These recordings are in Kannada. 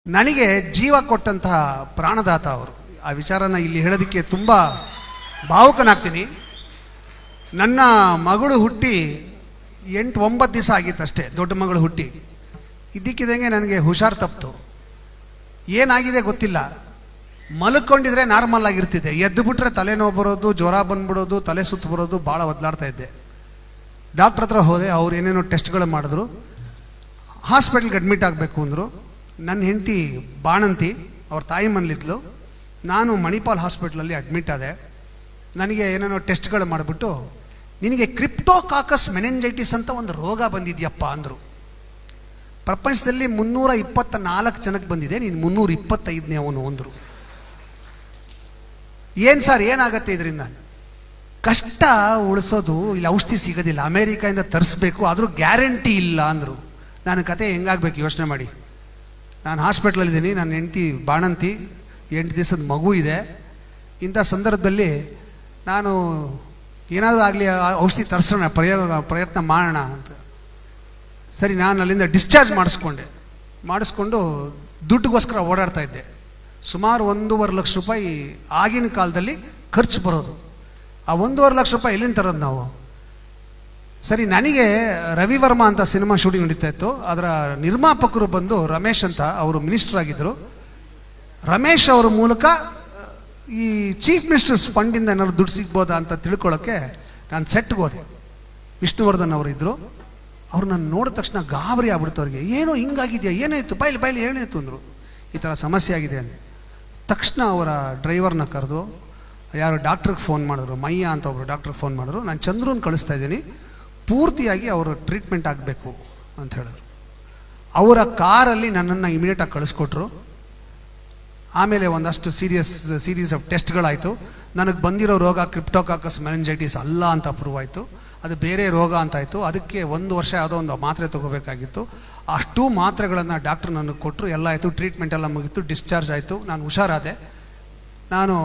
ನನಗೆ ಜೀವ ಕೊಟ್ಟಂತಹ ಪ್ರಾಣದಾತ ಅವರು. ಆ ವಿಚಾರನ ಇಲ್ಲಿ ಹೇಳೋದಕ್ಕೆ ತುಂಬ ಭಾವುಕನಾಗ್ತೀನಿ. ನನ್ನ ಮಗಳು ಹುಟ್ಟಿ 8-9 ದಿವಸ ಆಗಿತ್ತಷ್ಟೇ, ದೊಡ್ಡ ಮಗಳು ಹುಟ್ಟಿ. ಇದ್ದಕ್ಕಿದ್ದಂಗೆ ನನಗೆ ಹುಷಾರು ತಪ್ಪಿತು. ಏನಾಗಿದೆ ಗೊತ್ತಿಲ್ಲ. ಮಲ್ಕೊಂಡಿದ್ರೆ ನಾರ್ಮಲ್ ಆಗಿರ್ತಿದ್ದೆ, ಎದ್ದು ಬಿಟ್ರೆ ತಲೆನೋವು ಬರೋದು, ಜ್ವರ ಬಂದ್ಬಿಡೋದು, ತಲೆ ಸುತ್ತು ಬರೋದು, ಭಾಳ ಒದ್ದಾಡ್ತಾ ಇದ್ದೆ. ಡಾಕ್ಟ್ರ್ ಹತ್ರ ಹೋದೆ. ಅವ್ರು ಏನೇನೋ ಟೆಸ್ಟ್ಗಳು ಮಾಡಿದ್ರು. ಹಾಸ್ಪಿಟ್ಲ್ಗೆ ಅಡ್ಮಿಟ್ ಆಗಬೇಕು ಅಂದರು. ನನ್ನ ಹೆಂಡತಿ ಬಾಣಂತಿ, ಅವ್ರ ತಾಯಿ ಮನೇಲಿದ್ಲು. ನಾನು ಮಣಿಪಾಲ್ ಹಾಸ್ಪಿಟ್ಲಲ್ಲಿ ಅಡ್ಮಿಟ್ ಆದೆ. ನನಗೆ ಏನೇನೋ ಟೆಸ್ಟ್ಗಳು ಮಾಡಿಬಿಟ್ಟು, ನಿನಗೆ ಕ್ರಿಪ್ಟೋಕಾಕಸ್ ಮೆನೆಂಜೈಟಿಸ್ ಅಂತ ಒಂದು ರೋಗ ಬಂದಿದೆಯಪ್ಪ ಅಂದರು. ಪ್ರಪಂಚದಲ್ಲಿ 324 ಜನಕ್ಕೆ ಬಂದಿದೆ, ನೀನು 325ನೇ ಅವನು ಅಂದರು. ಏನು ಸರ್, ಏನಾಗತ್ತೆ ಇದರಿಂದ? ಕಷ್ಟ ಉಳಿಸೋದು, ಇಲ್ಲಿ ಔಷಧಿ ಸಿಗೋದಿಲ್ಲ, ಅಮೇರಿಕಾಯಿಂದ ತರಿಸ್ಬೇಕು, ಆದರೂ ಗ್ಯಾರಂಟಿ ಇಲ್ಲ ಅಂದರು. ನನ್ನ ಕತೆ ಹೆಂಗಾಗಬೇಕು ಯೋಚನೆ ಮಾಡಿ. ನಾನು ಹಾಸ್ಪಿಟ್ಲಲ್ಲಿದ್ದೀನಿ, ನನ್ನ ಹೆಂಡತಿ ಬಾಣಂತಿ, 8 ದಿವಸದ ಮಗು ಇದೆ. ಇಂಥ ಸಂದರ್ಭದಲ್ಲಿ ನಾನು ಏನಾದರೂ ಆಗಲಿ ಔಷಧಿ ತರಿಸೋಣ, ಪ್ರಯತ್ನ ಮಾಡೋಣ ಅಂತ ಸರಿ ನಾನು ಅಲ್ಲಿಂದ ಡಿಸ್ಚಾರ್ಜ್ ಮಾಡಿಸ್ಕೊಂಡು ದುಡ್ಡಿಗೋಸ್ಕರ ಓಡಾಡ್ತಾ ಇದ್ದೆ. ಸುಮಾರು 1.5 ಲಕ್ಷ ರೂಪಾಯಿ ಆಗಿನ ಕಾಲದಲ್ಲಿ ಖರ್ಚು ಬರೋದು. ಆ 1.5 ಲಕ್ಷ ರೂಪಾಯಿ ಎಲ್ಲಿಂದ ತರೋದು ನಾವು? ಸರಿ, ನನಗೆ ರವಿವರ್ಮ ಅಂತ ಸಿನಿಮಾ ಶೂಟಿಂಗ್ ನಡೀತಾ ಇತ್ತು. ಅದರ ನಿರ್ಮಾಪಕರು ಬಂದು ರಮೇಶ್ ಅಂತ, ಅವರು ಮಿನಿಸ್ಟರ್ ಆಗಿದ್ದರು. ರಮೇಶ್ ಅವರ ಮೂಲಕ ಈ ಚೀಫ್ ಮಿನಿಸ್ಟರ್ಸ್ ಫಂಡಿಂದ ಏನಾದ್ರು ದುಡ್ಡು ಸಿಗ್ಬೋದಾ ಅಂತ ತಿಳ್ಕೊಳ್ಳೋಕ್ಕೆ ನಾನು ಸೆಟ್ಗೆ ಹೋದೆ. ವಿಷ್ಣುವರ್ಧನ್ ಅವರು ಇದ್ದರು. ಅವ್ರು ನಾನು ನೋಡಿದ ತಕ್ಷಣ ಗಾಬರಿ ಆಗ್ಬಿಡ್ತು. ಅವ್ರಿಗೆ ಏನೋ ಹಿಂಗಾಗಿದೆಯಾ, ಏನಾಯಿತು, ಬಾಯ್ಲಿ ಏನಾಯಿತು ಅಂದರು. ಈ ಥರ ಸಮಸ್ಯೆ ಆಗಿದೆ ಅಂದೆ. ತಕ್ಷಣ ಅವರ ಡ್ರೈವರ್ನ ಕರೆದು ಯಾರು ಡಾಕ್ಟ್ರಿಗೆ ಫೋನ್ ಮಾಡಿದ್ರು, ಮಯ್ಯ ಅಂತ ಒಬ್ಬರು ಡಾಕ್ಟ್ರಿಗೆ ಫೋನ್ ಮಾಡಿದ್ರು. ನಾನು ಚಂದ್ರನ್ ಕಳಿಸ್ತಾ ಇದ್ದೀನಿ, ಪೂರ್ತಿಯಾಗಿ ಅವರು ಟ್ರೀಟ್ಮೆಂಟ್ ಆಗಬೇಕು ಅಂತ ಹೇಳಿದ್ರು. ಅವರ ಕಾರಲ್ಲಿ ನನ್ನನ್ನು ಇಮಿಡಿಯೇಟಾಗಿ ಕಳಿಸ್ಕೊಟ್ರು. ಆಮೇಲೆ ಒಂದಷ್ಟು ಸೀರೀಸ್ ಆಫ್ ಟೆಸ್ಟ್ಗಳಾಯಿತು. ನನಗೆ ಬಂದಿರೋ ರೋಗ ಕ್ರಿಪ್ಟೋಕಾಕಸ್ ಮೆನೆಂಜೈಟಿಸ್ ಅಲ್ಲ ಅಂತ ಪ್ರೂವ್ ಆಯಿತು. ಅದು ಬೇರೆ ರೋಗ ಅಂತಾಯಿತು. ಅದಕ್ಕೆ 1 ವರ್ಷ ಯಾವುದೋ ಒಂದು ಮಾತ್ರೆ ತೊಗೋಬೇಕಾಗಿತ್ತು. ಅಷ್ಟೂ ಮಾತ್ರೆಗಳನ್ನು ಡಾಕ್ಟ್ರ್ ನನಗೆ ಕೊಟ್ಟರು. ಎಲ್ಲ ಆಯಿತು, ಟ್ರೀಟ್ಮೆಂಟ್ ಎಲ್ಲ ಮುಗಿತು, ಡಿಸ್ಚಾರ್ಜ್ ಆಯಿತು, ನಾನು ಹುಷಾರಾದೆ. ನಾನು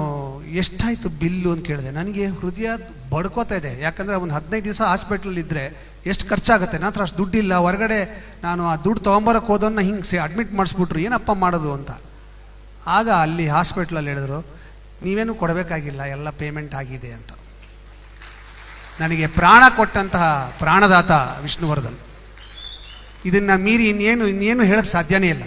ಎಷ್ಟಾಯಿತು ಬಿಲ್ಲು ಅಂತ ಕೇಳಿದೆ. ನನಗೆ ಹೃದಯ ಬಡ್ಕೋತಾ ಇದೆ. ಯಾಕಂದರೆ ಒಂದು 15 ದಿವಸ ಹಾಸ್ಪಿಟ್ಲಲ್ಲಿದ್ದರೆ ಎಷ್ಟು ಖರ್ಚಾಗುತ್ತೆ. ನನ್ನ ಹತ್ರ ಅಷ್ಟು ದುಡ್ಡಿಲ್ಲ. ಹೊರಗಡೆ ನಾನು ಆ ದುಡ್ಡು ತೊಗೊಂಬರೋಕ್ಕೆ ಹೋದನ್ನ ಹಿಂಗೆ ಅಡ್ಮಿಟ್ ಮಾಡಿಸ್ಬಿಟ್ರು, ಏನಪ್ಪ ಮಾಡೋದು ಅಂತ. ಆಗ ಅಲ್ಲಿ ಹಾಸ್ಪಿಟ್ಲಲ್ಲಿ ಹೇಳಿದ್ರು, ನೀವೇನು ಕೊಡಬೇಕಾಗಿಲ್ಲ, ಎಲ್ಲ ಪೇಮೆಂಟ್ ಆಗಿದೆ ಅಂತ. ನನಗೆ ಪ್ರಾಣ ಕೊಟ್ಟಂತಹ ಪ್ರಾಣದಾತ ವಿಷ್ಣುವರ್ಧನ್. ಇದನ್ನು ಮೀರಿ ಇನ್ನೇನು ಹೇಳಕ್ಕೆ ಸಾಧ್ಯನೇ ಇಲ್ಲ.